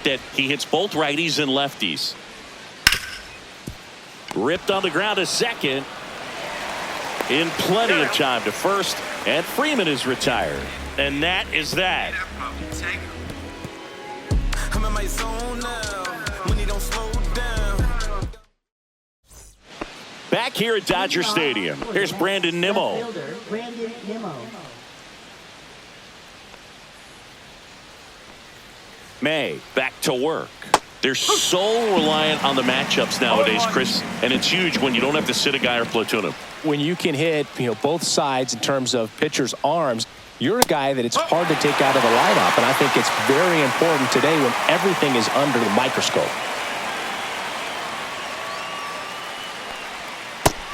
that he hits both righties and lefties. Ripped on the ground to second. In plenty of time to first, and Freeman is retired. And that is that. I'm in my zone now when he don't slow down. Back here at Dodger Stadium, here's Brandon Nimmo. May back to work. They're so reliant on the matchups nowadays, Chris, and it's huge when you don't have to sit a guy or platoon him. When you can hit, both sides in terms of pitchers' arms, you're a guy that it's hard to take out of the lineup, and I think it's very important today when everything is under the microscope.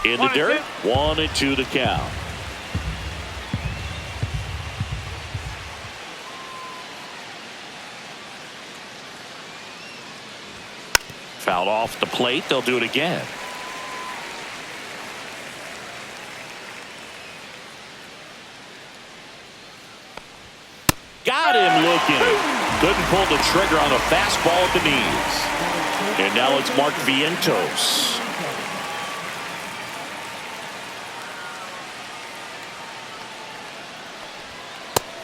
In the dirt, 1-2 the count. Fouled off the plate. They'll do it again. Got him looking. Couldn't pull the trigger on a fastball at the knees. And now it's Mark Vientos.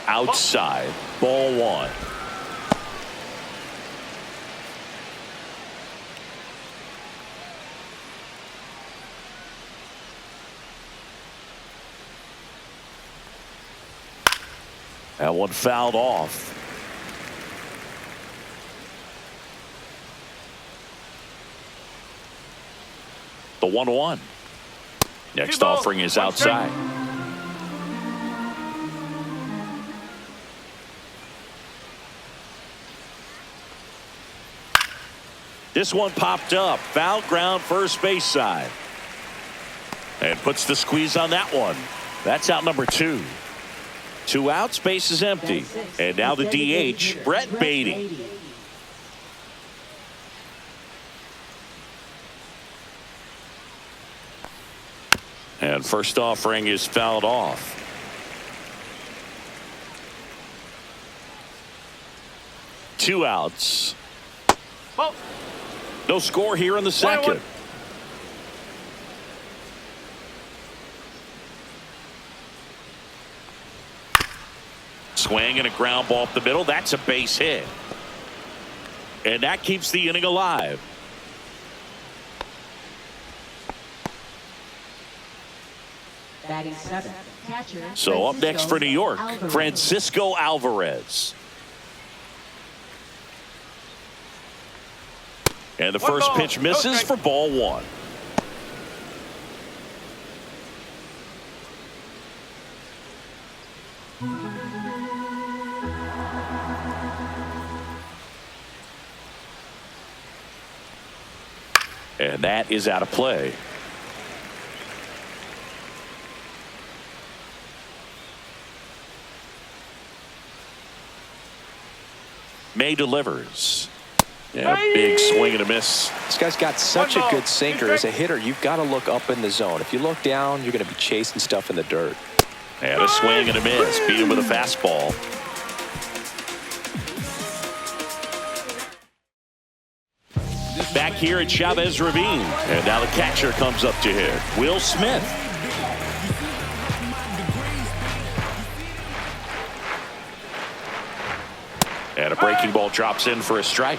Outside, ball one. That one fouled off. The 1-1. Next offering is outside. This one popped up. Foul ground, first base side. And puts the squeeze on that one. That's out number 2. 2 outs, base is empty. And now the DH, Brett Beatty. And first offering is fouled off. Two outs. No score here in the second. Swing and a ground ball up the middle. That's a base hit. And that keeps the inning alive. Batting 7th, catcher. So up next for New York, Francisco Alvarez. And the first pitch misses for ball 1. And that is out of play. May delivers. Yeah, big swing and a miss. This guy's got such a good sinker. As a hitter, you've got to look up in the zone. If you look down, you're going to be chasing stuff in the dirt. And a swing and a miss. Beat him with a fastball. Back here at Chavez Ravine. And now the catcher comes up to hit. Will Smith. And a breaking ball drops in for a strike.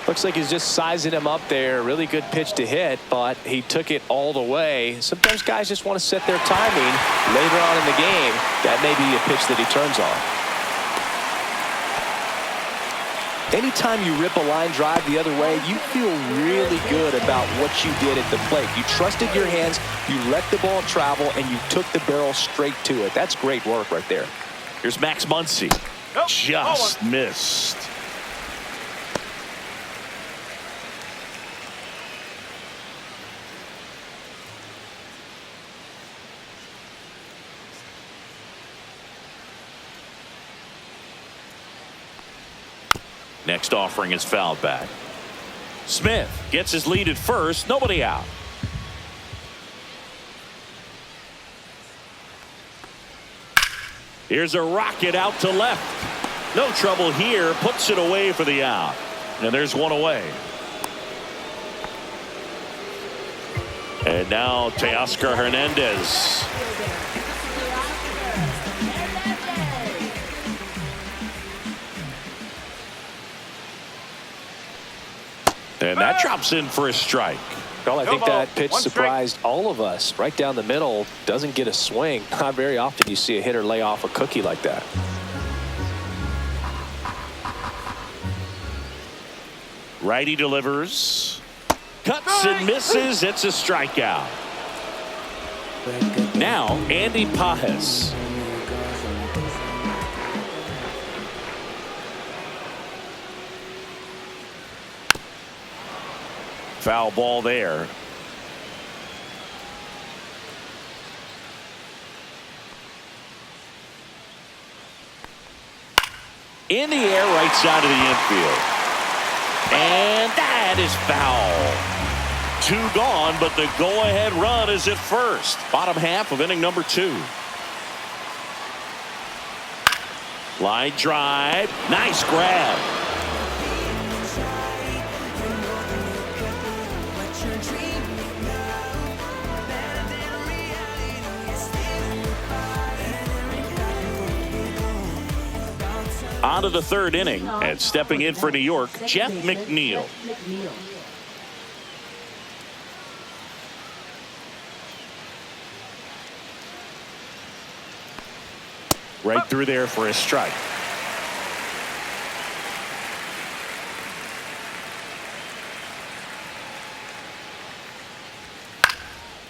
Looks like he's just sizing him up there. Really good pitch to hit, but he took it all the way. Sometimes guys just want to set their timing later on in the game. That may be a pitch that he turns on. Anytime you rip a line drive the other way, you feel really good about what you did at the plate. You trusted your hands, you let the ball travel, and you took the barrel straight to it. That's great work right there. Here's Max Muncy. Just missed. Next offering is fouled back. Smith gets his lead at first. Nobody out. Here's a rocket out to left. No trouble here. Puts it away for the out. And there's one away. And now Teoscar Hernandez. And that drops in for a strike. Well, I think that pitch surprised all of us. Right down the middle, doesn't get a swing. Not very often you see a hitter lay off a cookie like that. Righty delivers. Cuts and misses. It's a strikeout. Now, Andy Pajes. Foul ball there. In the air, right side of the infield. And that is foul. 2 gone, but the go-ahead run is at first. Bottom half of inning number 2. Line drive. Nice grab. On to the 3rd inning, and stepping in for New York, Jeff McNeil. Right through there for a strike.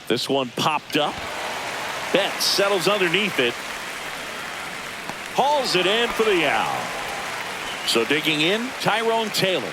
This one popped up. Betts settles underneath it. Hauls it in for the out. So digging in, Tyrone Taylor.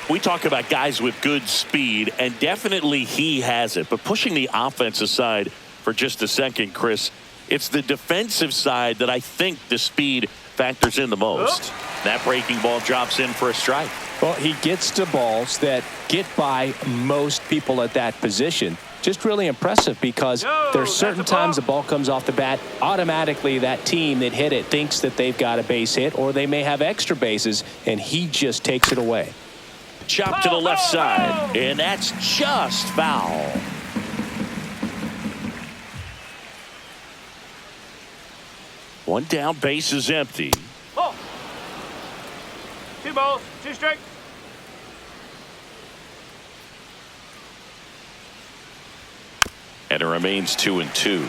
We talk about guys with good speed, and definitely he has it. But pushing the offense aside for just a second, Chris, it's the defensive side that I think the speed factors in the most. That breaking ball drops in for a strike. Well, he gets to balls that get by most people at that position. Just really impressive because there's certain times the ball comes off the bat, automatically that team that hit it thinks that they've got a base hit, or they may have extra bases, and he just takes it away. Chop to the left side, and that's just foul. One down, base is empty. 2 balls, 2 strikes. And it remains 2-2.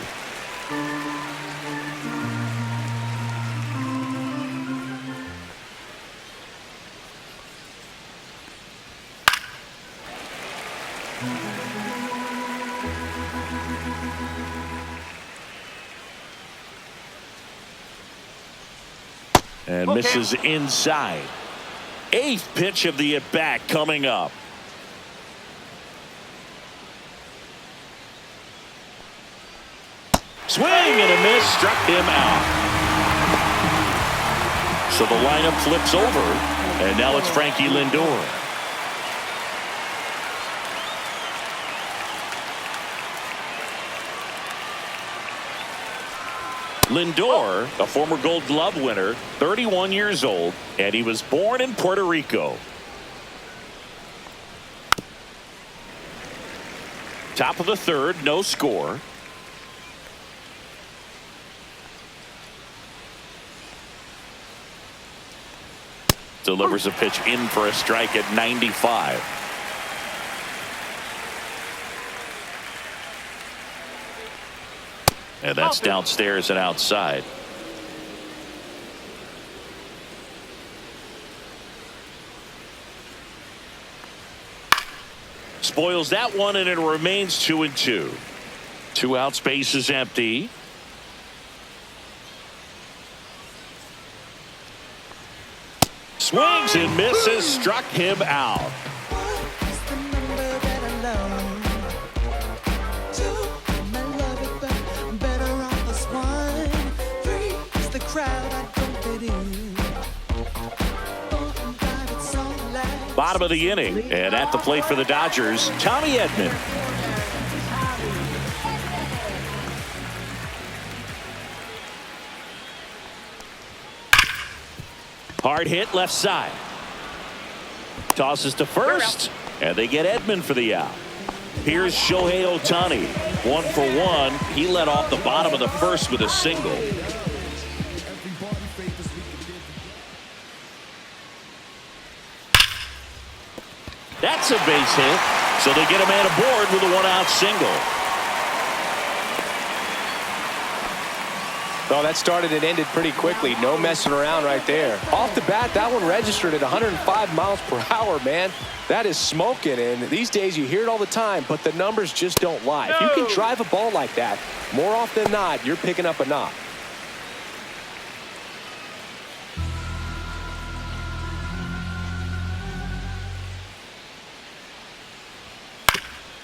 And misses inside. 8th pitch of the at-bat coming up. Swing and a miss, struck him out. So the lineup flips over, and now it's Frankie Lindor. Lindor, a former Gold Glove winner, 31 years old, and he was born in Puerto Rico. Top of the 3rd, no score. Delivers a pitch in for a strike at 95. And that's downstairs and outside. Spoils that one, and it remains 2-2. 2 outs, base is empty. Swings and misses, struck him out. Bottom of the inning, and at the plate for the Dodgers, Tommy Edman. Hard hit left side. tosses to first, and they get Edman for the out. Here's Shohei Ohtani, 1 for 1. He led off the bottom of the first with a single. That's a base hit, so they get a man aboard with a one-out single. Well, that started and ended pretty quickly. No messing around right there. Off the bat, that one registered at 105 miles per hour, man. That is smoking, and these days you hear it all the time, but the numbers just don't lie. If you can drive a ball like that, more often than not, you're picking up a knock.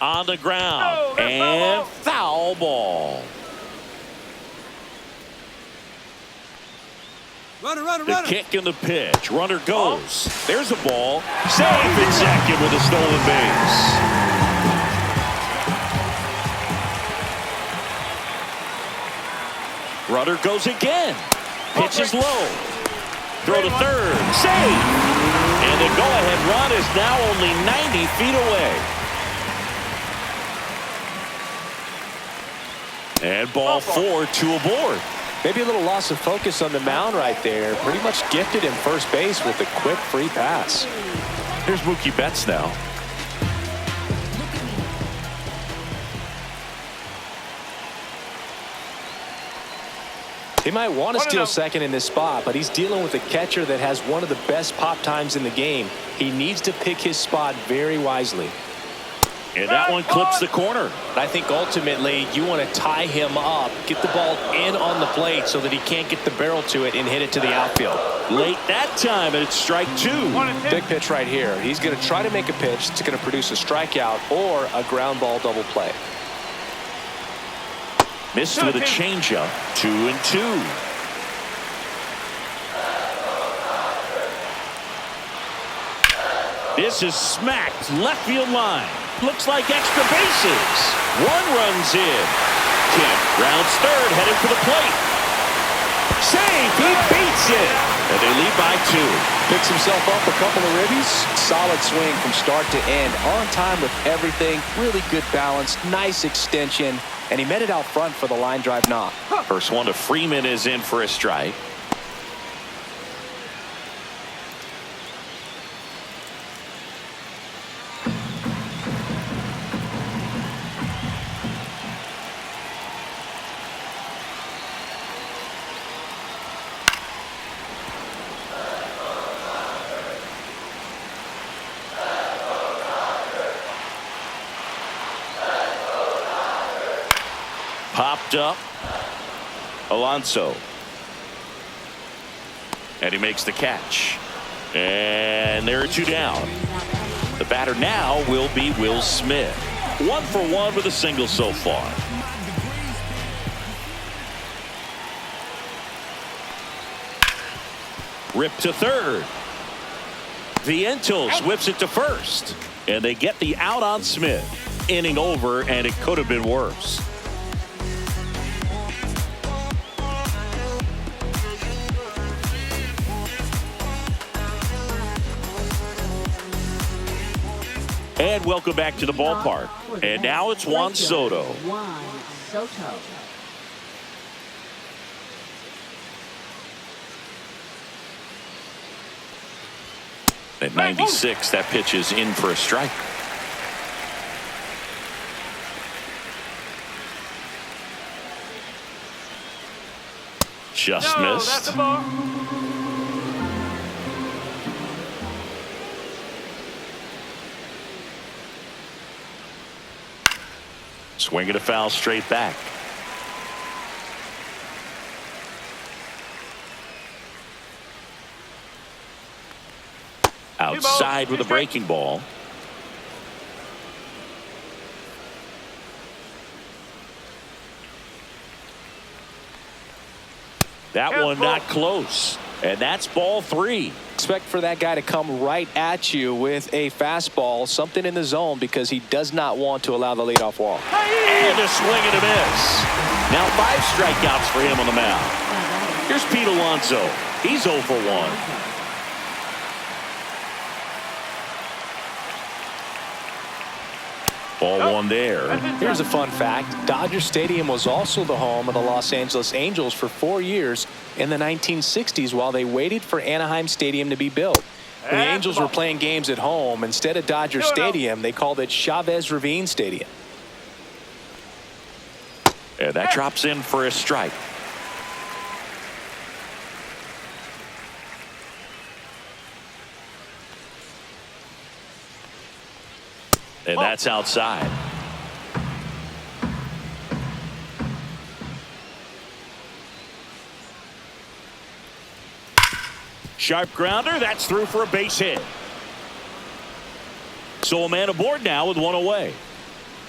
On the ground, and foul ball. The kick and the pitch. Runner goes. There's a ball. Safe at second with a stolen base. Runner goes again. Pitch is low. Throw to third. Safe. And the go-ahead run is now only 90 feet away. And ball 4, 2 aboard. Maybe a little loss of focus on the mound right there. Pretty much gifted him first base with a quick free pass. Here's Mookie Betts now. He might want to steal second in this spot, but he's dealing with a catcher that has one of the best pop times in the game. He needs to pick his spot very wisely. And that one clips the corner. I think ultimately you want to tie him up, get the ball in on the plate so that he can't get the barrel to it and hit it to the outfield. Late that time, and it's strike 2. Big pitch right here. He's going to try to make a pitch that's going to produce a strikeout or a ground ball double play. Missed with a changeup. 2-2. This is smacked left field line. Looks like extra bases. 1 runs in. Kemp rounds third, headed for the plate. Save! He beats it. And they lead by 2. Picks himself up a couple of ribbies. Solid swing from start to end. On time with everything. Really good balance. Nice extension. And he met it out front for the line drive knock. First one to Freeman is in for a strike. Popped up. Alonso. And he makes the catch. And there are 2 down. The batter now will be Will Smith. 1 for 1 with a single so far. Rip to third. Vientos whips it to first. And they get the out on Smith. Inning over, and it could have been worse. And welcome back to the ballpark. And now it's Juan Soto. Juan Soto. At 96, that pitch is in for a strike. Just missed. That's a ball. Swinging a foul straight back. Outside with a breaking ball. That one not close. And that's ball 3. Expect for that guy to come right at you with a fastball, something in the zone, because he does not want to allow the leadoff walk. And a swing and a miss. Now 5 strikeouts for him on the mound. Here's Pete Alonso. He's 0 for 1. Ball one there. Here's a fun fact. Dodger Stadium was also the home of the Los Angeles Angels for 4 years in the 1960s while they waited for Anaheim Stadium to be built. When the Angels were playing games at home, instead of Dodger Stadium, they called it Chavez Ravine Stadium. And that drops in for a strike. And that's outside. Sharp grounder. That's through for a base hit. So a man aboard now with one away.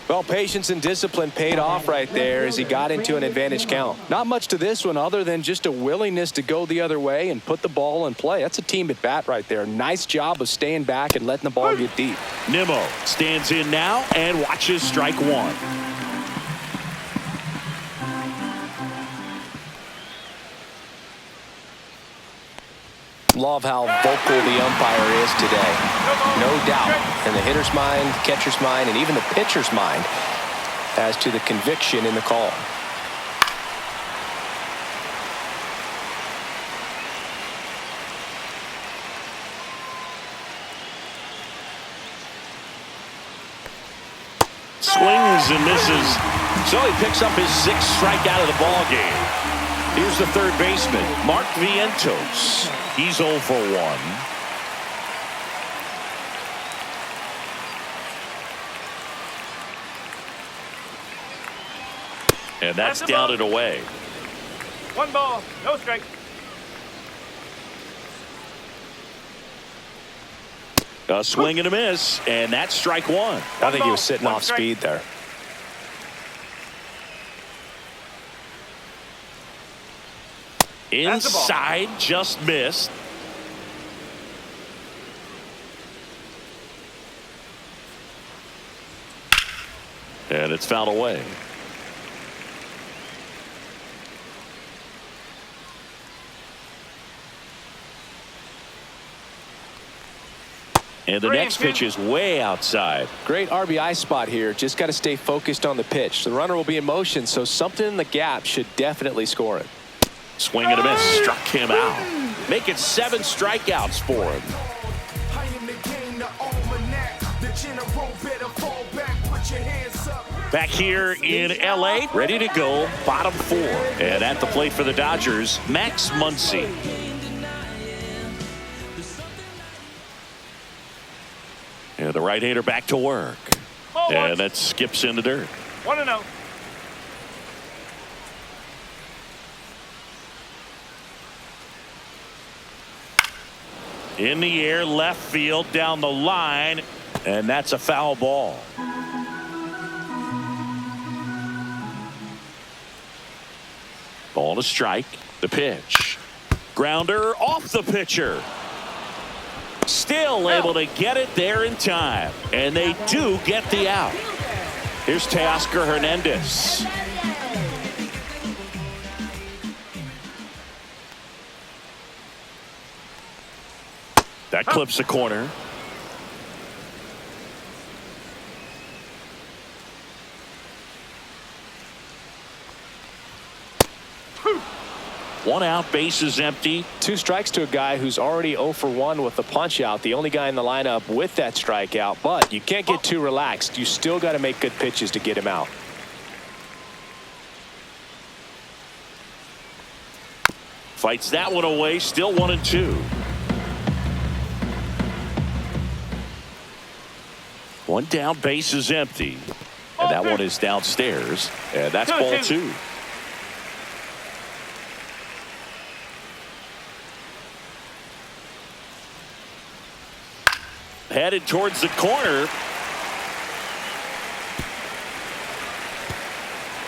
Well, patience and discipline paid off right there as he got into an advantage count. Not much to this one other than just a willingness to go the other way and put the ball in play. That's a team at bat right there. Nice job of staying back and letting the ball get deep. Nimmo stands in now and watches strike one. Love how vocal the umpire is today. No doubt in the hitter's mind, catcher's mind, and even the pitcher's mind as to the conviction in the call. Swings and misses. So he picks up his 6th strikeout of the ball game. Here's the third baseman, Mark Vientos. He's 0 for 1. And that's down and away. 1 ball, no strike. A swing and a miss, and that's strike one. I think he was sitting off speed there. Inside, just missed. And it's fouled away. And the next pitch is way outside. Great RBI spot here. Just got to stay focused on the pitch. The runner will be in motion, so something in the gap should definitely score it. Swing and a miss, struck him out. Make it 7 strikeouts for him. Back here in LA, ready to go, bottom 4. And at the plate for the Dodgers, Max Muncy. And the right-hander back to work. And that skips in the dirt. 1-0. In the air, left field, down the line, and that's a foul ball. Ball to strike. The pitch. Grounder off the pitcher. Still able to get it there in time. And they do get the out. Here's Teoscar Hernandez. That clips the corner. One out, base is empty. 2 strikes to a guy who's already 0 for 1 with the punch out. The only guy in the lineup with that strikeout. But you can't get too relaxed. You still got to make good pitches to get him out. Fights that one away. Still 1-2. 1 down, base is empty. And that one is downstairs. And that's ball 2. Headed towards the corner.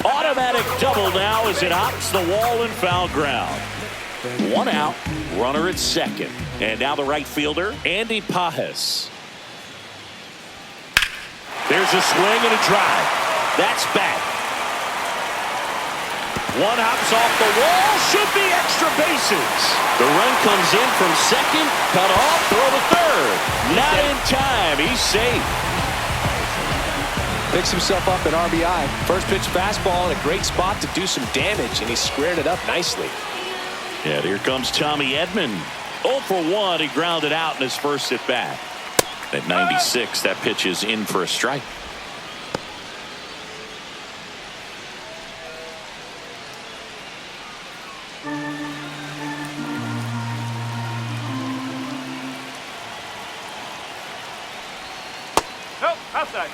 Automatic double now as it hops the wall and foul ground. 1 out, runner at second. And now the right fielder, Andy Pajes. There's a swing and a drive. That's back. 1 hops off the wall. Should be extra bases. The run comes in from second. Cut off. Throw to third. Not in time. He's safe. Picks himself up an RBI. First pitch fastball in a great spot to do some damage, and he squared it up nicely. And here comes Tommy Edman. 0 for 1. He grounded out in his first at bat. At 96, that pitch is in for a strike. Nope, outside.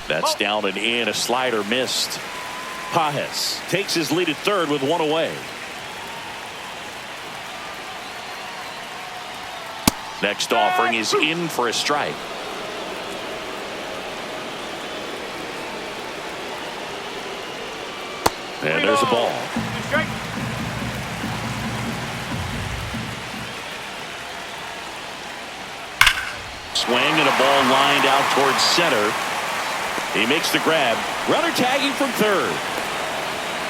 That's down and in. A slider missed. Pajes takes his lead at third with one away. Next offering is in for a strike. And there's a ball. Strike. Swing and a ball lined out towards center. He makes the grab. Runner tagging from third.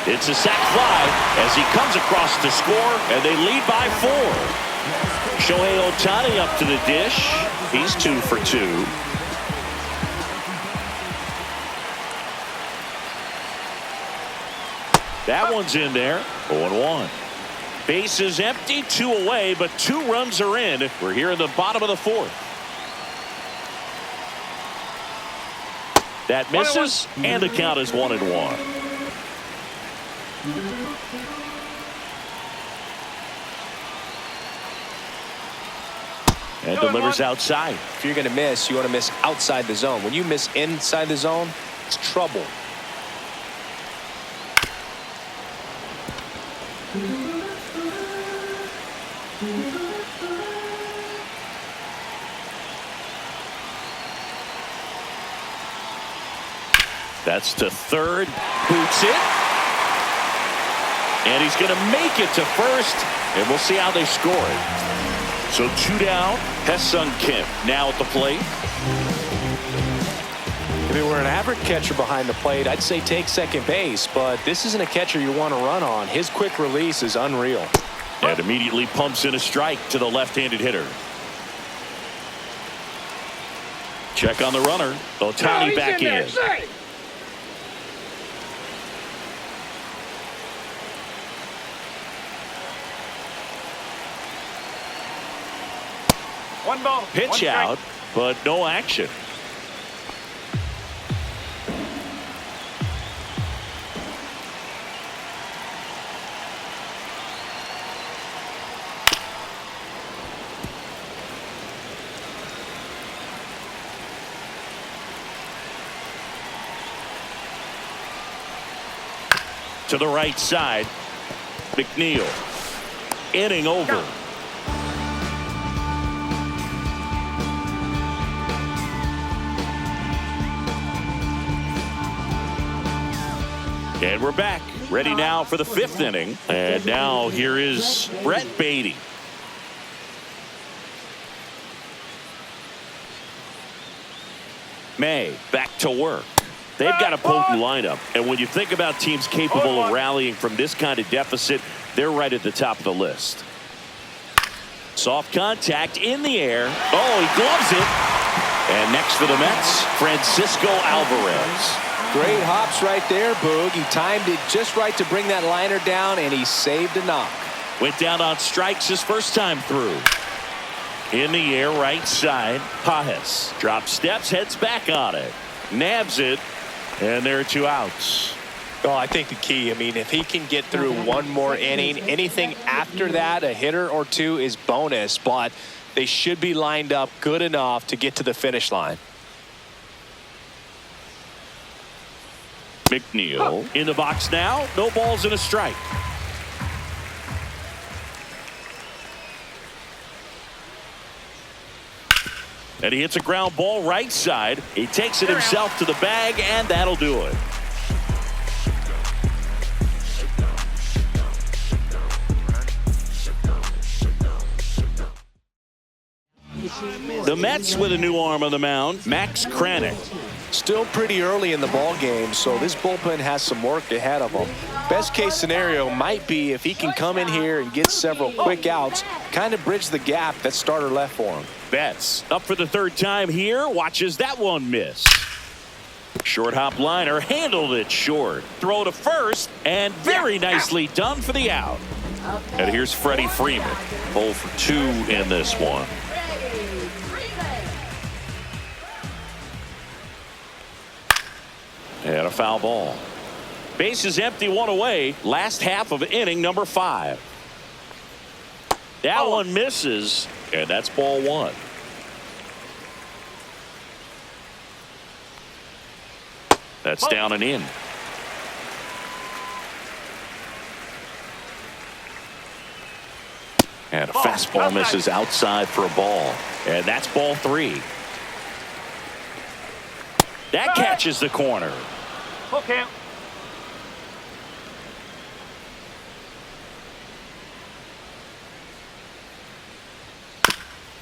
It's a sac fly as he comes across to score, and they lead by 4. Shohei Ohtani up to the dish. He's 2 for 2. That one's in there. 0-1. Base is empty, 2 away, but 2 runs are in. We're here in the bottom of the 4th. That misses, and the count is 1-1. And delivers outside. If you're going to miss, you want to miss outside the zone. When you miss inside the zone, it's trouble. That's to third. Boots it. And he's going to make it to first. And we'll see how they score it. So 2 down. Ha-Seong Kim now at the plate. If it were an average catcher behind the plate, I'd say take second base. But this isn't a catcher you want to run on. His quick release is unreal. And immediately pumps in a strike to the left-handed hitter. Check on the runner. Ohtani back in. One ball. Pitch out, but no action. To the right side, McNeil. Inning over. And we're back, ready now for the 5th inning. And now here is Brett Beatty. May back to work. They've got a potent lineup, and when you think about teams capable of rallying from this kind of deficit, they're right at the top of the list. Soft contact in the air. Oh, he gloves it. And next for the Mets, Francisco Alvarez. Great hops right there, Boog. He timed it just right to bring that liner down, and he saved a knock. Went down on strikes his first time through. In the air, right side, Pajes. Drop steps, heads back on it. Nabs it, and there are 2 outs. Oh, I think the key, I mean, if he can get through one more inning, anything after that, a hitter or 2 is bonus, but they should be lined up good enough to get to the finish line. McNeil in the box now. No balls and a strike. And he hits a ground ball right side. He takes it himself to the bag, and that'll do it. The Mets with a new arm on the mound, Max Kranick. Still pretty early in the ball game, so this bullpen has some work ahead of them. Best case scenario might be if he can come in here and get several quick outs, kind of bridge the gap that starter left for him. Betts up for the third time here. Watches that one miss. Short hop liner, handled it short. Throw to first, and very nicely done for the out. And here's Freddie Freeman. 0 for 2 in this one. And a foul ball. Base is empty, one away. Last half of inning number 5. That one misses, and that's ball 1. That's down and in. And a fastball misses outside for a ball. And that's ball 3. That catches the corner. Full count.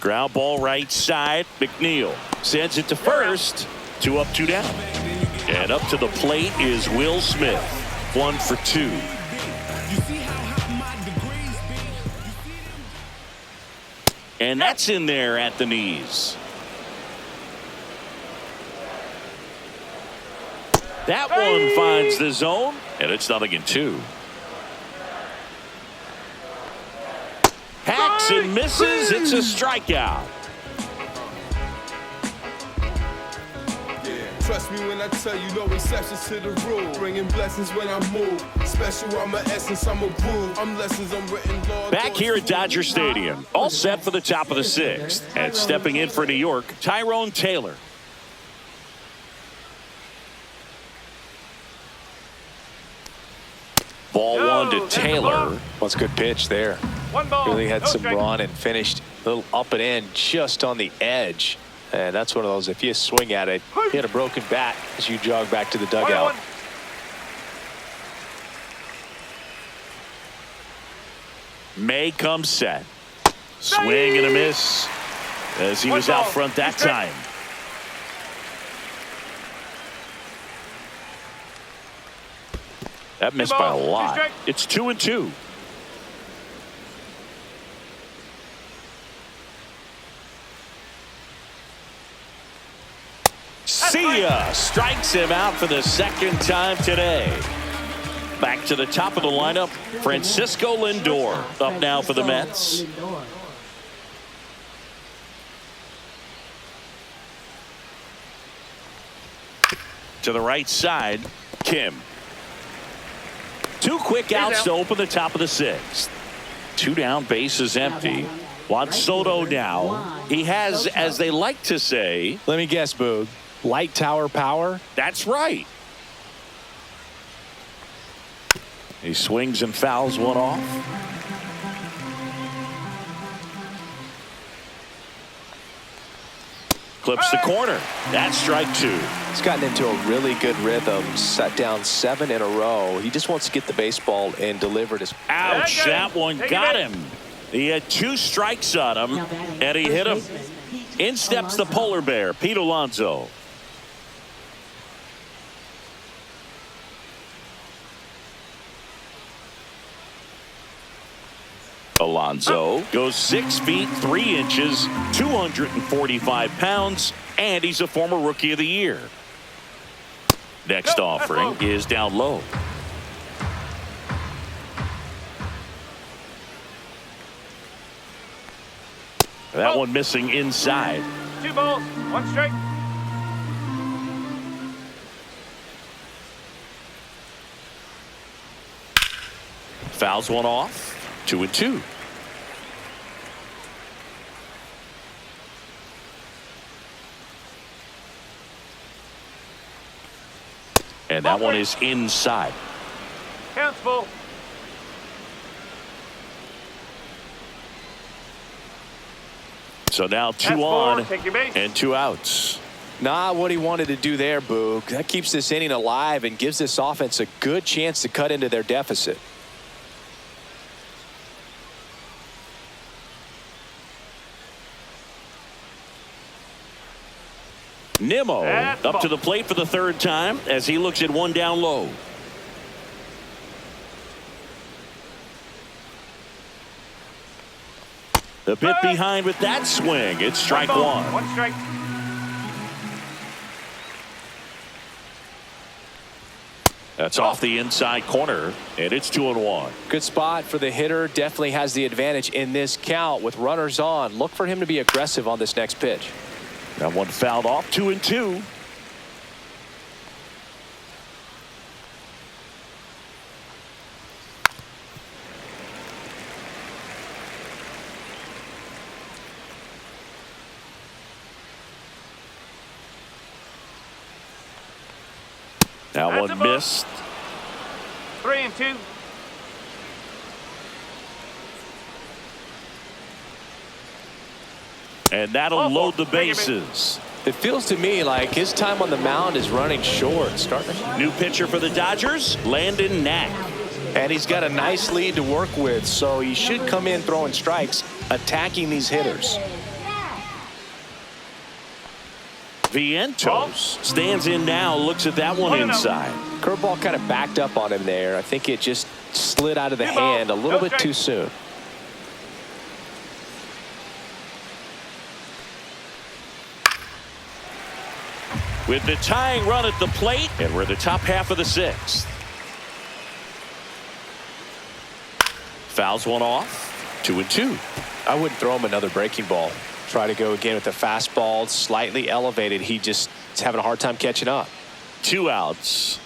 Ground ball right side. McNeil sends it to first. 2 up, 2 down. And up to the plate is Will Smith. 1 for 2. And that's in there at the knees. That one finds the zone, and it's 0-2. Hacks and misses. It's a strikeout. Trust me when I tell you, no exceptions to the rule. Bringing blessings when I move. Special, I'm an essence, I'm a groove. I'm lessons, I'm written law. Back here at Dodger Stadium, all set for the top of the 6th. And stepping in for New York, Tyrone Taylor. Ball 1 to Taylor. What's a good pitch there. 1 ball. Really had No some strike. run and finished a little up and in just on the edge. And that's one of those, if you swing at it, hit a broken bat as you jog back to the dugout. 1-1. May comes set. Swing and a miss as he was out front that time. That missed by a lot. It's 2-2. See ya! Strikes him out for the second time today. Back to the top of the lineup, Francisco Lindor up now for the Mets. To the right side, Kim. 2 quick outs to open the top of the 6th. 2 down, base is empty. Juan Soto now. He has, as they like to say, Let me guess, Boog. Light tower power? that's right. He swings and fouls one off. Clips the corner. That's strike 2. He's gotten into a really good rhythm. Set down 7 in a row. He just wants to get the baseball and deliver it. Ouch, that one got him. He had 2 strikes on him, and he hit him. In steps the polar bear, Pete Alonso. Alonso goes 6 feet 3 inches, 245 pounds, and he's a former Rookie of the Year. Next offering is down low. That one missing inside. 2 balls, 1 strike. Fouls one off. 2-2. And that one is inside. Counts full. So now 2 That's 4. on Take your base. and 2 outs. Not what he wanted to do there, Boog. That keeps this inning alive and gives this offense a good chance to cut into their deficit. Nimmo That's up to ball. the plate for the third time as he looks at one down low. A bit behind with that swing. It's strike one. One strike. That's off the inside corner, and it's 2-1. Good spot for the hitter. Definitely has the advantage in this count with runners on. Look for him to be aggressive on this next pitch. That one fouled off. 2-2. That That's a one ball. missed. 3-2. And that'll Oh, load the bring it in. bases. It feels to me like his time on the mound is running short. Starting, New pitcher for the Dodgers, Landon Knack. and he's got a nice lead to work with, so he should come in throwing strikes, attacking these hitters. Vientos stands in now, looks at that one 1-0. inside. Curveball kind of backed up on him there. I think it just slid out of the New ball. hand a little No bit strike. too soon. With the tying run at the plate, and we're in the top half of the sixth. Fouls one off. 2-2. I wouldn't throw him another breaking ball. Try to go again with the fastball, slightly elevated. He just is having a hard time catching up. 2 outs.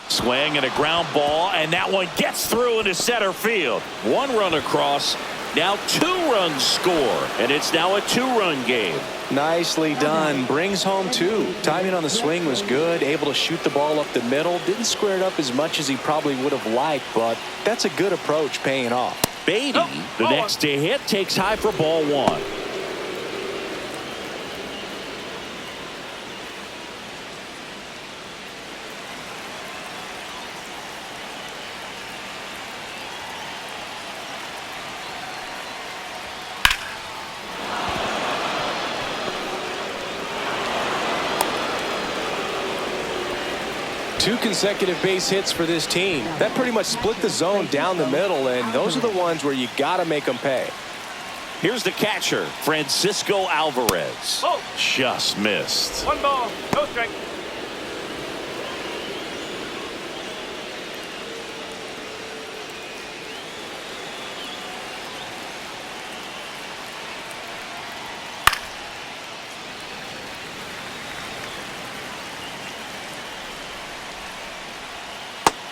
Swing and a ground ball, and that one gets through into center field. 1 run across. Now 2 runs score, and it's now a 2-run game. Nicely done. Brings home 2. Timing on the swing was good. Able to shoot the ball up the middle. Didn't square it up as much as he probably would have liked, but that's a good approach paying off. Beatty, the ball next to hit, takes high for ball 1. Two consecutive base hits for this team. That pretty much split the zone down the middle, and those are the ones where you got to make them pay. Here's the catcher, Francisco Alvarez. Oh. Just missed. 1 ball. No strike.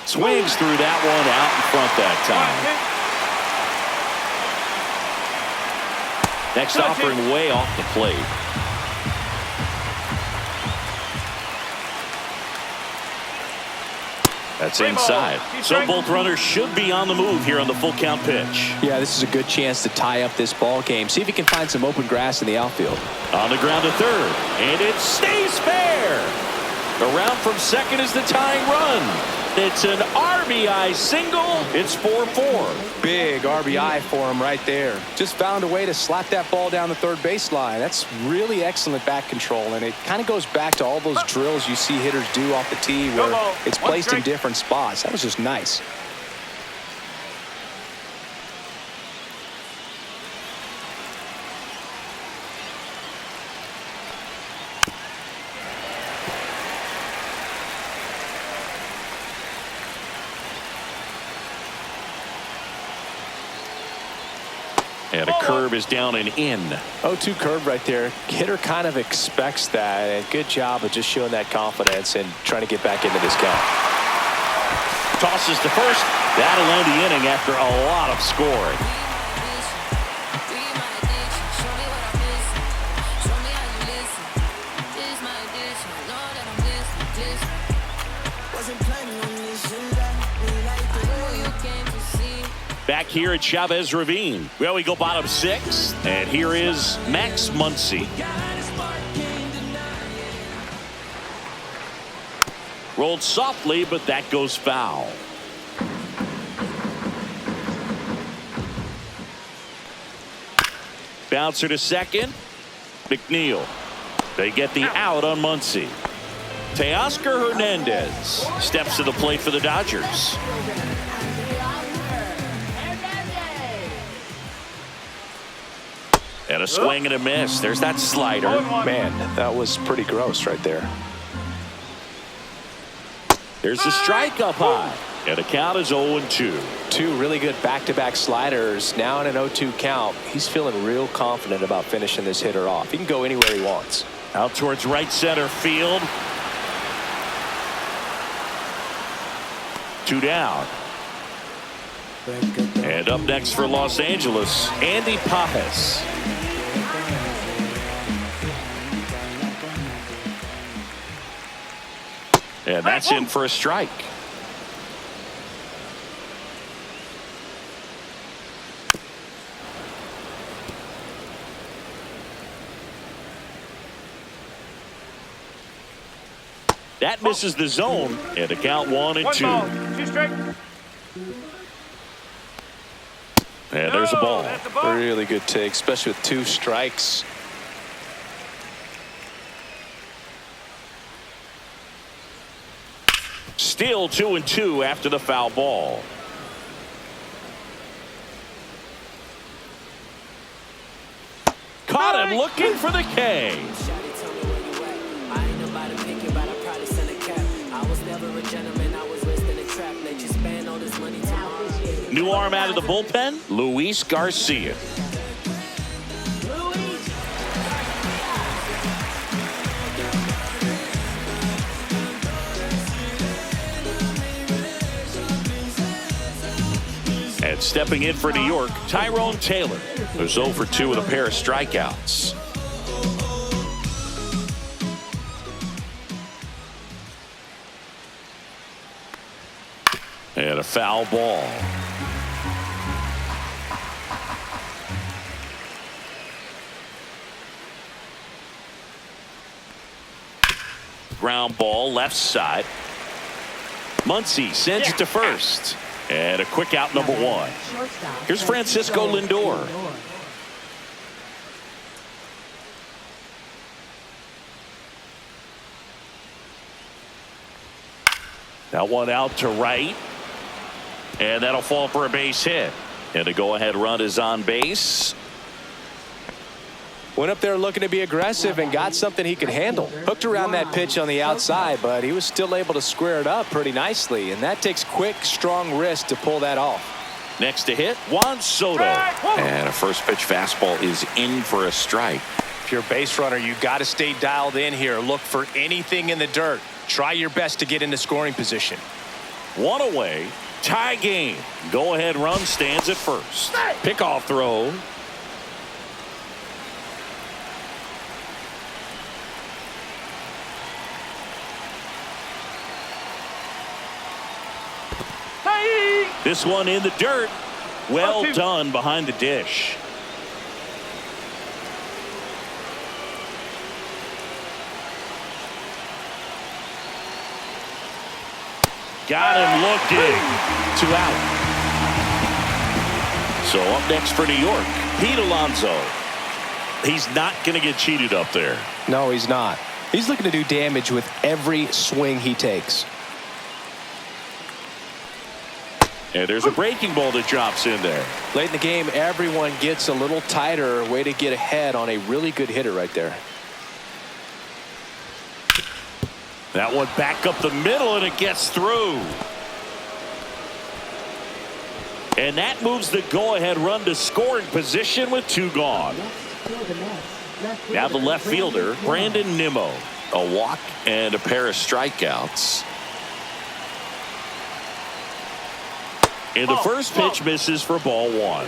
Swings through that one out in front that time. Next offering way off the plate. That's inside. So both runners should be on the move here on the full count pitch. Yeah, this is a good chance to tie up this ball game. See if he can find some open grass in the outfield. On the ground to third, and it stays fair. Around from second is the tying run. It's an RBI single. It's 4-4. Big RBI for him right there. Just found a way to slap that ball down the third baseline. That's really excellent back control, and it kind of goes back to all those drills you see hitters do off the tee where it's placed in different spots. That was just nice. And a curve is down and in. 0-2 curve right there. Hitter kind of expects that. And good job of just showing that confidence and trying to get back into this count. Tosses to first. That'll end the inning after a lot of scoring. Back here at Chavez Ravine. Well, we go bottom 6, and here is Max Muncy. Rolled softly, but that goes foul. Bouncer to second. McNeil. They get the out on Muncy. Teoscar Hernandez steps to the plate for the Dodgers. And a swing and a miss. There's that slider. Man, that was pretty gross right there. There's a strike up high. And the count is 0-2. Two really good back-to-back sliders. Now in an 0-2 count. He's feeling real confident about finishing this hitter off. He can go anywhere he wants. Out towards right center field. 2 down. And up next for Los Angeles, Andy Pages. And that's in for a strike. That misses the zone, and the count 1-2. 2 strike. And there's a ball. Really good take, especially with 2 strikes. Still 2-2 after the foul ball. Caught him looking for the K. New arm out of the bullpen, Luis Garcia. And stepping in for New York, Tyrone Taylor, who's 0 for 2 with a pair of strikeouts. And a foul ball. Ground ball left side. Muncy sends it to first. And a quick out, number 1. Here's Francisco Lindor. That one out to right. And that'll fall for a base hit. And the go-ahead run is on base. Went up there looking to be aggressive and got something he could handle. Hooked around that pitch on the outside, but he was still able to square it up pretty nicely. And that takes quick, strong wrist to pull that off. Next to hit, Juan Soto. And a first pitch fastball is in for a strike. If you're a base runner, you got to stay dialed in here. Look for anything in the dirt. Try your best to get into scoring position. 1 away. Tie game. Go-ahead run stands at first. Pickoff throw. This one in the dirt. Well done behind the dish. Got him looking. 2 out. So up next for New York, Pete Alonso. He's not going to get cheated up there. No, he's not. He's looking to do damage with every swing he takes. And there's a breaking ball that drops in there. Late in the game, everyone gets a little tighter. Way to get ahead on a really good hitter right there. That one back up the middle, and it gets through. And that moves the go-ahead run to scoring position with 2 gone. Now the left fielder, Brandon Nimmo. A walk and a pair of strikeouts. And the first pitch misses for ball 1.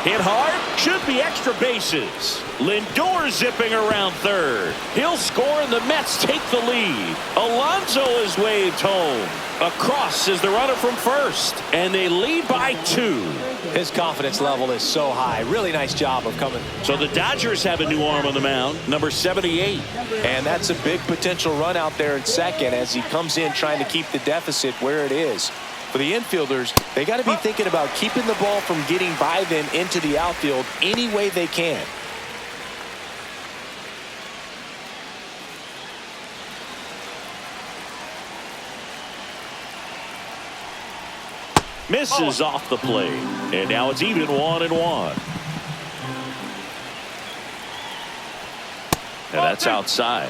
Hit hard, should be extra bases. Lindor zipping around third. He'll score and the Mets take the lead. Alonso is waved home. Across is the runner from first. And they lead by 2. His confidence level is so high. Really nice job of coming. So the Dodgers have a new arm on the mound, number 78. And that's a big potential run out there in second as he comes in trying to keep the deficit where it is. For the infielders, they got to be thinking about keeping the ball from getting by them into the outfield any way they can. Misses off the plate. And now it's even 1-1. And that's outside.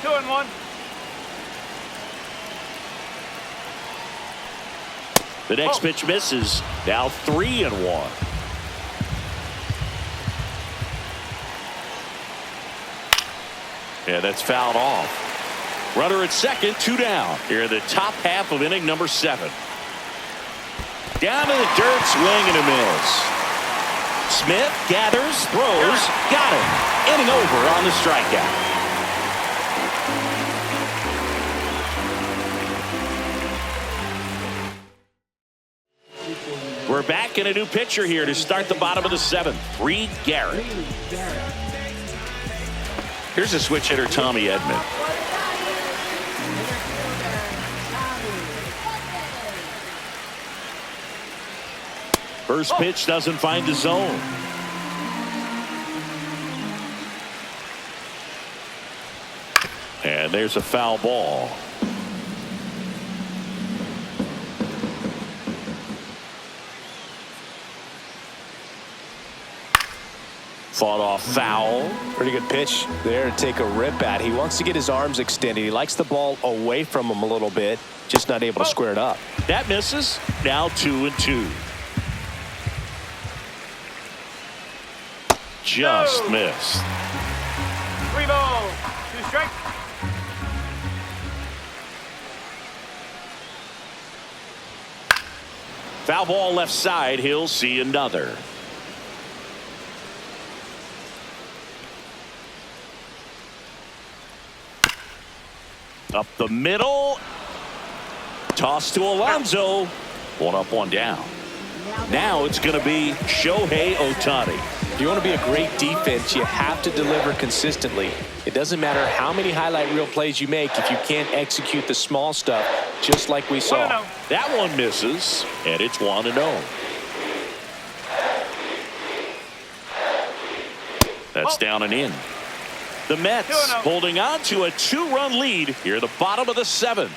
2-1. The next pitch misses. Now 3-1. And that's fouled off. Runner at second, 2 down. Here in the top half of inning number 7. Down to the dirt, swing and a miss. Smith gathers, throws, got him. Inning over on the strikeout. We're back in a new pitcher here to start the bottom of the 7th. Reed Garrett. Here's a switch hitter, Tommy Edman. First pitch doesn't find the zone. And there's a foul ball. Fought off foul. Pretty good pitch there to take a rip at. He wants to get his arms extended. He likes the ball away from him a little bit, just not able to square it up. That misses. Now 2-2. Just missed. 3 balls, 2 strikes. Foul ball left side. He'll see another. Up the middle. Toss to Alonso. 1 up, 1 down. Now it's going to be Shohei Ohtani. If you want to be a great defense, you have to deliver consistently. It doesn't matter how many highlight reel plays you make if you can't execute the small stuff, just like we saw. That one misses, and it's 1-0. That's down and in. The Mets holding on to a 2-run lead here at the bottom of the 7th.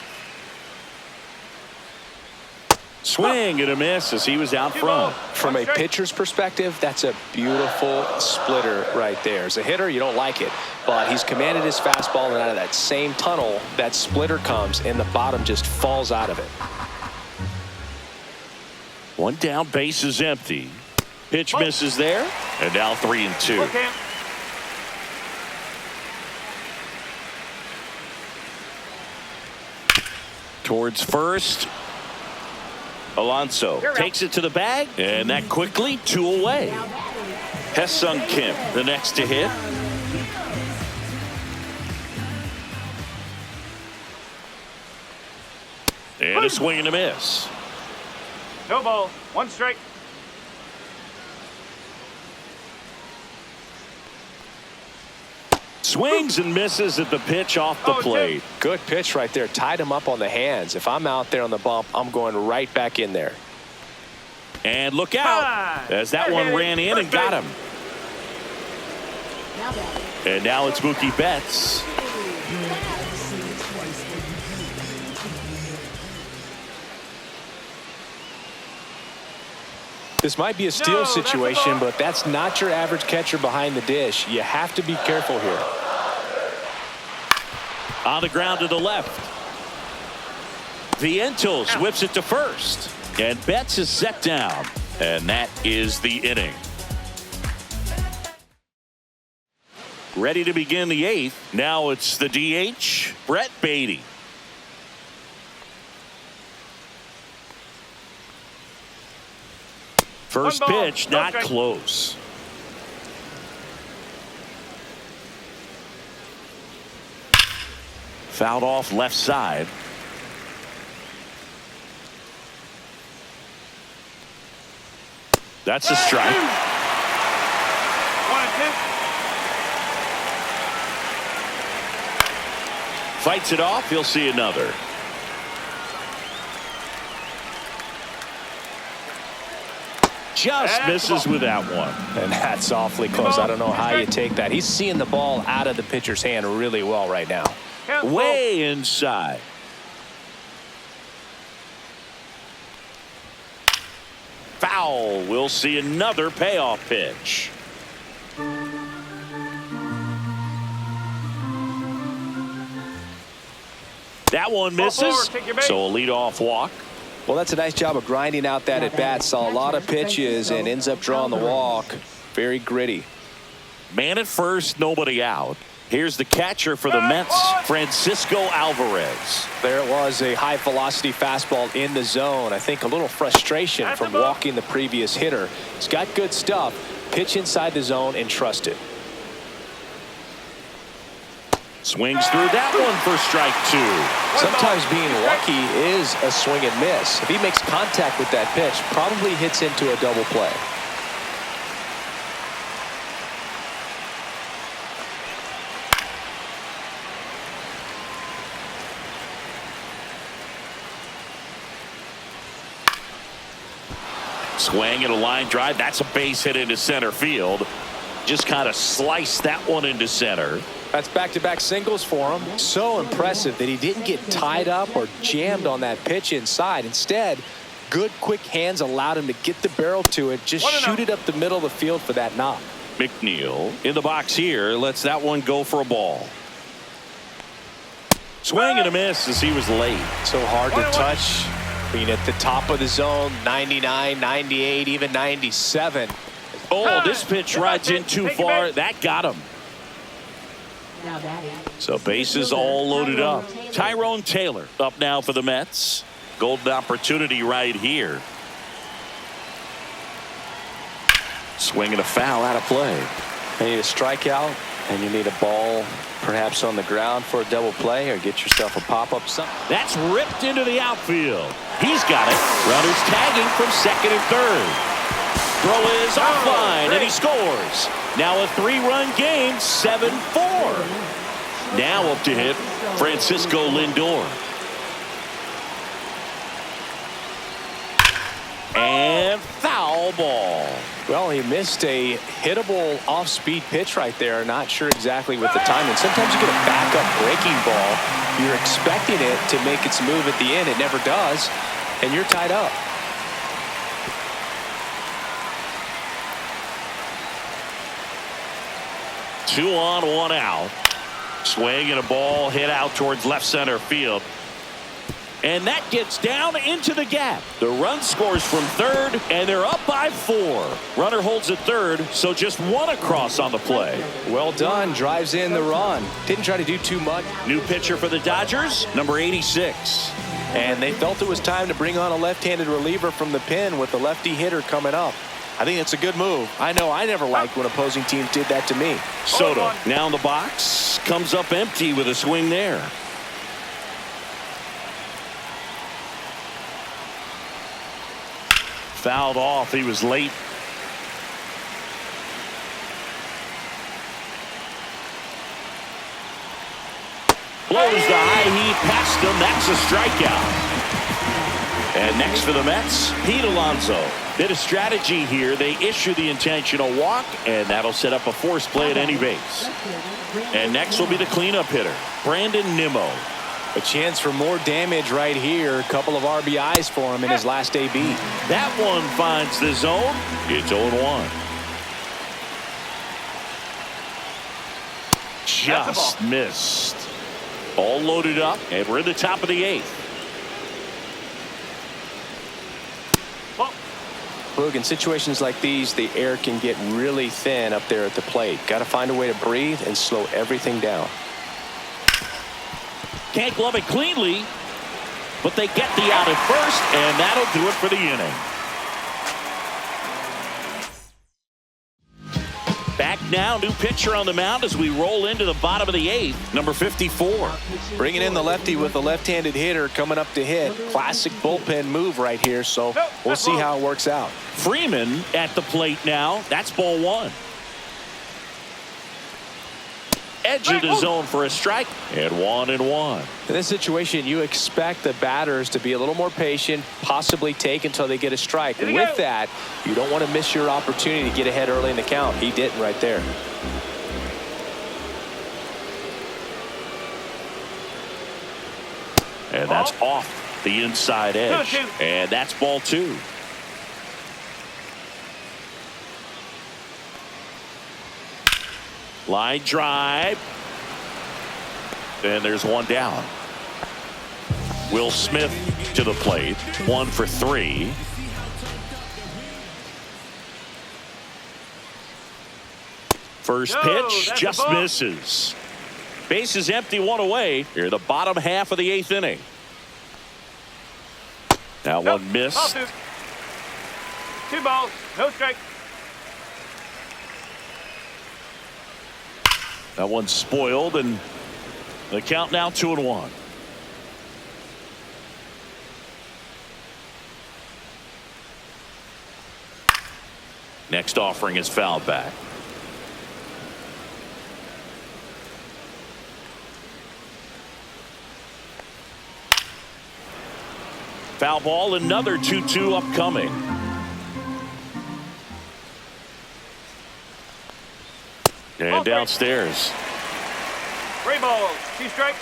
Swing and a miss as he was out front. From a pitcher's perspective, that's a beautiful splitter right there. As a hitter, you don't like it, but he's commanded his fastball, and out of that same tunnel, that splitter comes, and the bottom just falls out of it. 1 down, base is empty. Pitch misses there, and now 3-2. Okay. Towards first. Alonso takes it to the bag, and that quickly 2 away. Ha-Seong Kim, the next to hit. And a swing and a miss. No ball, 1 strike. Swings and misses at the pitch off the plate. Good pitch right there. Tied him up on the hands. If I'm out there on the bump, I'm going right back in there. And look out as that one ran in and got him. And now it's Mookie Betts. This might be a steal situation, but that's not your average catcher behind the dish. You have to be careful here. On the ground to the left. Vientos whips it to first. And Betts is set down. And that is the inning. Ready to begin the 8th. Now it's the DH, Brett Beatty. First pitch, not close. Fouled off left side. That's a strike. 1 and 2. Fights it off. He'll see another. Just misses with that one. And that's awfully close. I don't know how you take that. He's seeing the ball out of the pitcher's hand really well right now. Way inside. Foul. We'll see another payoff pitch. That one misses. So a leadoff walk. Well, that's a nice job of grinding out that at bat. Saw a lot of pitches and ends up drawing the walk. Very gritty. Man at first, nobody out. Here's the catcher for the Mets, Francisco Alvarez. There it was, a high velocity fastball in the zone. I think a little frustration from walking the previous hitter. He's got good stuff. Pitch inside the zone and trust it. Swings through that one for strike 2. Sometimes being lucky is a swing and miss. If he makes contact with that pitch, probably hits into a double play. Swing and a line drive. That's a base hit into center field. Just kind of sliced that one into center. That's back-to-back singles for him. So impressive that he didn't get tied up or jammed on that pitch inside. Instead, good quick hands allowed him to get the barrel to it. Just shoot it up the middle of the field for that knock. McNeil in the box here lets that one go for a ball. Swing and a miss as he was late. So hard to touch. Being at the top of the zone, 99, 98, even 97. Oh, this pitch rides in too far. That got him. So bases all loaded up. Tyrone Taylor up now for the Mets. Golden opportunity right here. Swing and a foul out of play. You need a strikeout, and you need a ball perhaps on the ground for a double play, or get yourself a pop-up something. That's ripped into the outfield. He's got it. Runners tagging from second and third. Throw is offline, and he scores. Now a 3-run game, 7-4. Now up to hit Francisco Lindor. And foul ball. Well, he missed a hittable off-speed pitch right there. Not sure exactly with the timing. Sometimes you get a backup breaking ball. You're expecting it to make its move at the end. It never does, and you're tied up. Two on, one out. Swing and a ball hit out towards left center field. And that gets down into the gap. The run scores from third, and they're up by 4. Runner holds at third, so just one across on the play. Well done. Drives in the run. Didn't try to do too much. New pitcher for the Dodgers, number 86. And they felt it was time to bring on a left-handed reliever from the pen with the lefty hitter coming up. I think it's a good move. I know I never liked when opposing teams did that to me. Soto now in the box, comes up empty with a swing there. Fouled off. He was late. Blows the high heat past him. That's a strikeout. And next for the Mets, Pete Alonso. Bit of strategy here. They issue the intentional walk, and that'll set up a force play at any base. And next will be the cleanup hitter, Brandon Nimmo. A chance for more damage right here. A couple of RBIs for him in his last AB. That one finds the zone. It's 0-1. Just missed. All loaded up, and we're in the top of the 8th. Look, in situations like these, the air can get really thin up there at the plate. Got to find a way to breathe and slow everything down. Can't glove it cleanly, but they get the out at first, and that'll do it for the inning. Back now, new pitcher on the mound as we roll into the bottom of the 8th, number 54. Bringing in the lefty with a left-handed hitter coming up to hit. Classic bullpen move right here, so we'll see how it works out. Freeman at the plate now. That's ball 1. Edge of the zone for a strike, and 1-1. In this situation, you expect the batters to be a little more patient, possibly take until they get a strike. And with that, you don't want to miss your opportunity to get ahead early in the count. He didn't right there. And that's off the inside edge. And that's ball 2. Line drive. And there's one down. Will Smith to the plate. 1 for 3. First pitch just misses. Base is empty, 1 away. Here, the bottom half of the 8th inning. Now one missed. 2 balls, no strike. That one's spoiled, and the count now 2-1. Next offering is fouled back. Foul ball, another 2-2 upcoming. And downstairs. 3 balls, 2 strikes.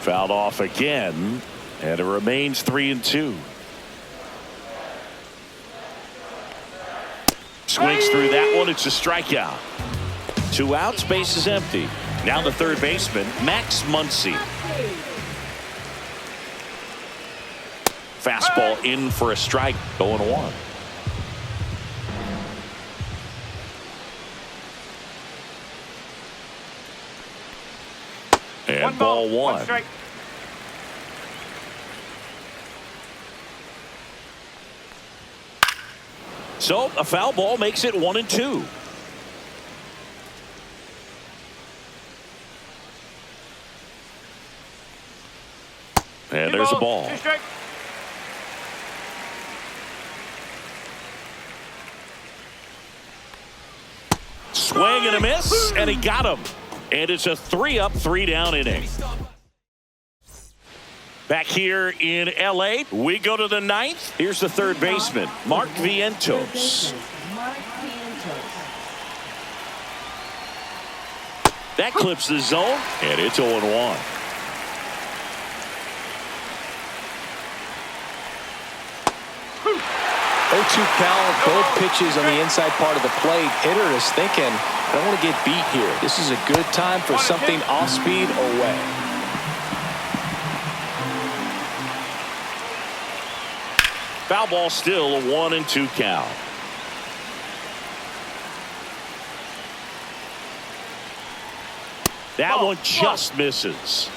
Fouled off again, and it remains 3-2. Swings through that one. It's a strikeout. 2 outs, base is empty. Now the third baseman, Max Muncy. Fastball in for a strike, 0-1. And ball 1. Strike. So a foul ball makes it 1-2. And there's a ball. 2 strikes. Swing and a miss, and he got him. And it's a 3-up, 3-down inning. Back here in L.A., we go to the 9th. Here's the third baseman, Mark Vientos. That clips the zone, and it's 0-1. Count, both pitches on the inside part of the plate. Hitter is thinking, I don't want to get beat here. This is a good time for something off speed away. Foul ball, still a 1-2 count. That one just misses.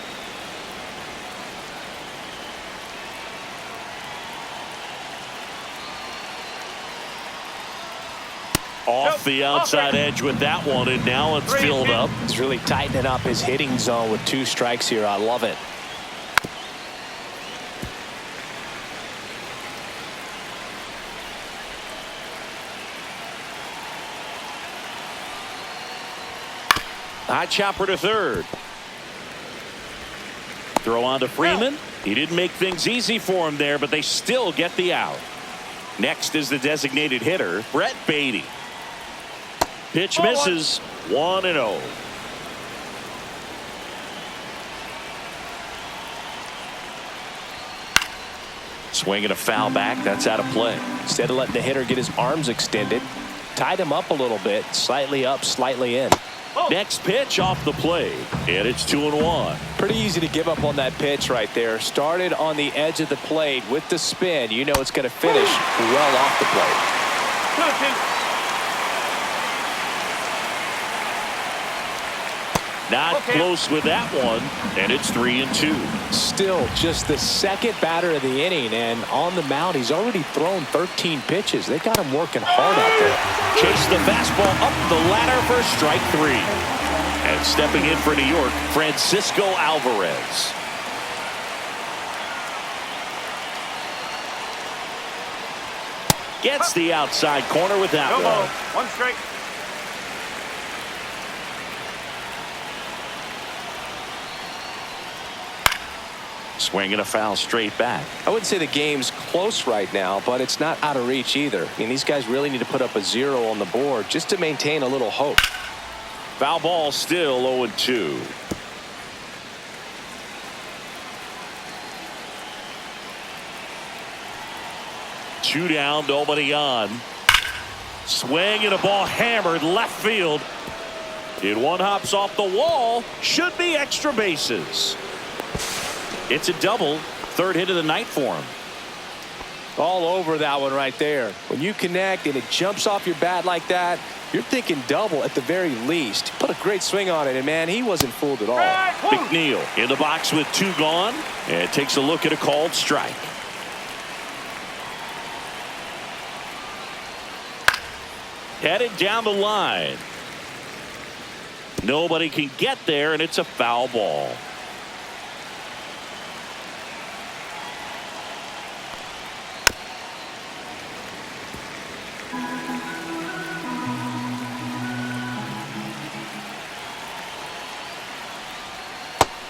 Off the outside edge with that one, and now it's filled up. He's really tightening up his hitting zone with 2 strikes here. I love it. High chopper to third. Throw on to Freeman. He didn't make things easy for him there, but they still get the out. Next is the designated hitter, Brett Beatty. Pitch misses, 1-0. Swinging a foul back, that's out of play. Instead of letting the hitter get his arms extended, tied him up a little bit, slightly up, slightly in. Next pitch off the plate, and it's 2-1. Pretty easy to give up on that pitch right there. Started on the edge of the plate with the spin. You know it's going to finish well off the plate. Not close with that one, and it's 3-2. Still just the second batter of the inning, and on the mound, he's already thrown 13 pitches. They got him working hard out there. Chase the fastball up the ladder for strike 3. And stepping in for New York, Francisco Alvarez. Gets the outside corner with that No ball. one. 1 strike. Swing and a foul straight back. I wouldn't say the game's close right now, but it's not out of reach either. I mean, these guys really need to put up a 0 on the board just to maintain a little hope. Foul ball still 0-2. Two down, nobody on. Swing and a ball hammered left field. One hops off the wall. Should be extra bases. It's a double. Third hit of the night for him. All over that one right there. When you connect and it jumps off your bat like that, you're thinking double at the very least. Put a great swing on it, and man, he wasn't fooled at all. McNeil in the box with 2 gone, and takes a look at a called strike. Headed down the line. Nobody can get there, and it's a foul ball.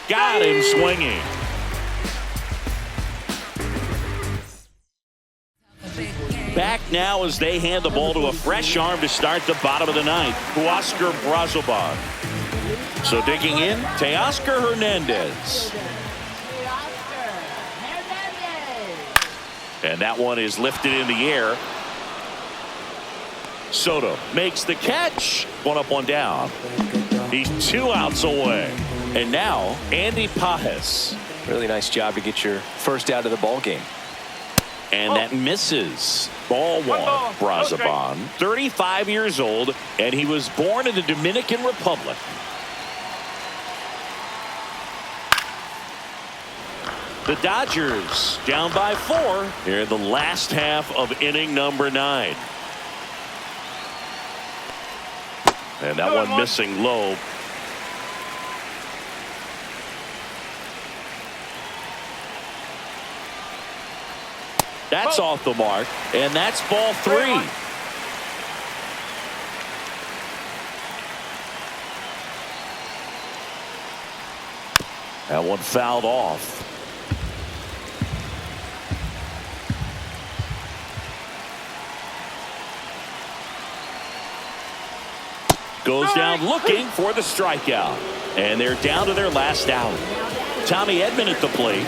Got him swinging. Back now as they hand the ball to a fresh arm to start the bottom of the ninth, Oscar Brazoban. So digging in, Teoscar Hernandez. And that one is lifted in the air. Soto makes the catch. 1 up, 1 down. He's 2 outs away. And now, Andy Pajes. Really nice job to get your first out of the ball game. And that misses. Ball 1. Brazoban, 35 years old, and he was born in the Dominican Republic. The Dodgers down by 4 here in the last half of inning number 9. And that one missing low. That's off the mark, and that's ball 3. That one fouled off. Goes down looking for the strikeout. And they're down to their last out. Tommy Edman at the plate.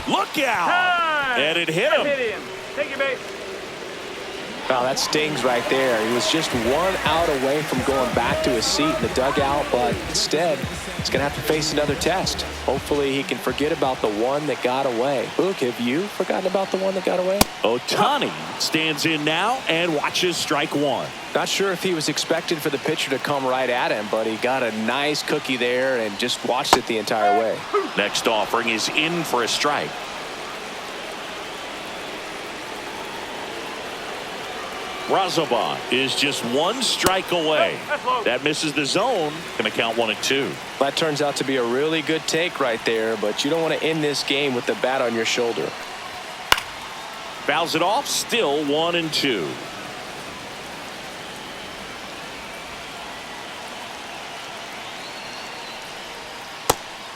Look out! And it hit him. Take your base. Wow, that stings right there. He was just 1 out away from going back to his seat in the dugout, but instead, he's going to have to face another test. Hopefully, he can forget about the one that got away. Luke, have you forgotten about the one that got away? Ohtani stands in now and watches strike 1. Not sure if he was expecting for the pitcher to come right at him, but he got a nice cookie there and just watched it the entire way. Next offering is in for a strike. Brazoban is just 1 strike away. That misses the zone. Going to count 1-2. That turns out to be a really good take right there, but you don't want to end this game with the bat on your shoulder. Fouls it off. Still 1-2.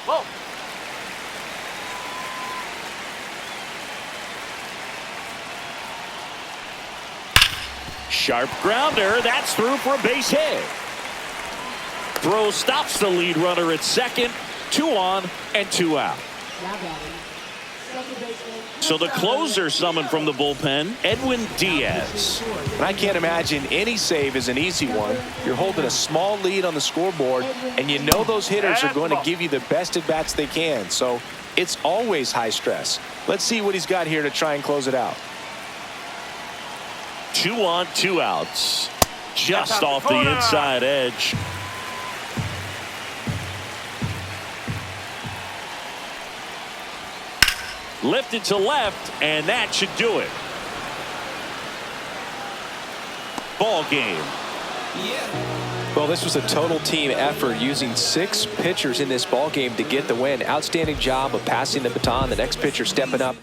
Whoa. Sharp grounder. That's through for a base hit. Throw stops the lead runner at second. 2 on and 2 out. So the closer summoned from the bullpen, Edwin Diaz. And I can't imagine any save is an easy one. You're holding a small lead on the scoreboard, and you know those hitters are going to give you the best at-bats they can. So it's always high stress. Let's see what he's got here to try and close it out. 2 on, 2 outs. Just off the inside edge. Lifted to left, and that should do it. Ball game. Well, this was a total team effort, using 6 pitchers in this ball game to get the win. Outstanding job of passing the baton. The next pitcher stepping up.